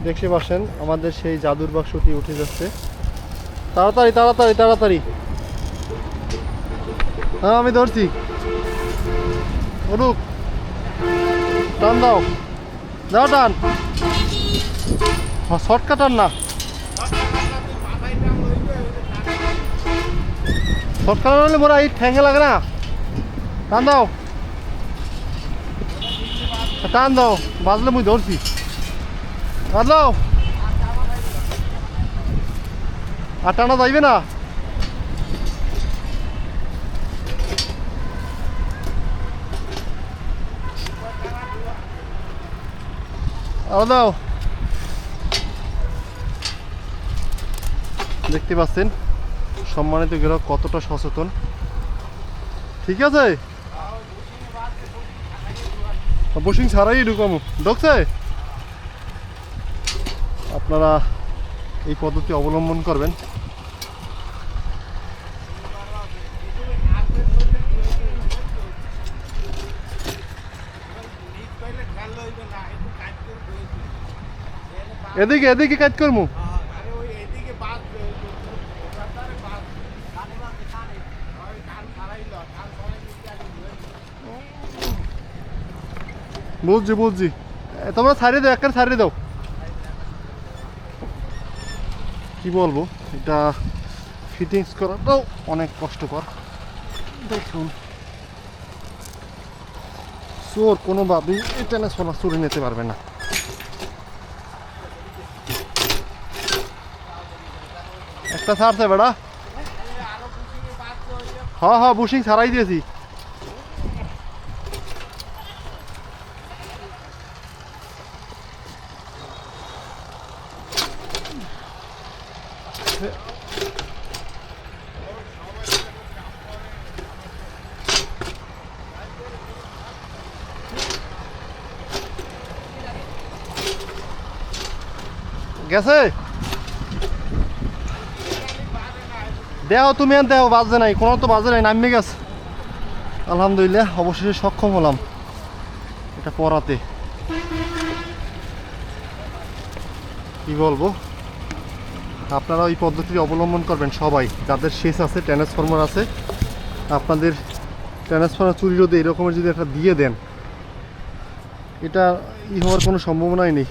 দেখতে পাচ্ছেন আমাদের সেই জাদুর বাক্সটি উঠে যাচ্ছে। তাড়াতাড়ি তাড়াতাড়ি তাড়াতাড়ি। হ্যাঁ আমি ধরছি, উঠুক, টান দাও, দাও টান, শর্টকাট টান না, শর্টকাট হলে মোরা এই ঠ্যাঙ্গে লাগে না, টান দাও, টান দাও, বাজলে মুই ধরছি, বাজলাও আর টানা যাইবে না। দাও, দেখতে পাচ্ছেন সম্মানিত গ্রাহক কতটা সচেতন। ঠিক আছে, বুশিং ছাড়াই ঢুকামো, ঢুকছে। আপনারা এই পদ্ধতি অবলম্বন করবেন। এদিকে এদিকে কাজ করবো। বুঝছি বুঝছি, তোমরা ছাড়িয়ে দাও, একটা ছাড়িয়ে দাও। কি বলবো, এটা ফিটিংস করাটাও অনেক কষ্টকর। দেখুন চোর কোনোভাবেই এটা না সোনা চুরি নিতে পারবে না। একটা ছাড়ছে বেড়া। হ্যাঁ হ্যাঁ বুশিং ছাড়াই দিয়েছি। গেছে দেও, তুমি আর দেও, বাজে নাই কোনো, তো বাজে নাই, নামে গেছে। আলহামদুলিল্লাহ অবশেষে সক্ষম হলাম এটা পড়াতে। কি বলবো, আপনারা এই পদ্ধতি অবলম্বন করবেন সবাই, যাদের শেষ আছে, ট্রান্সফরমার আছে। আপনাদের ট্রান্সফরমার চুরি রোধে এরকমের যদি একটা দিয়ে দেন, এটা হওয়ার কোনো সম্ভাবনাই নেই।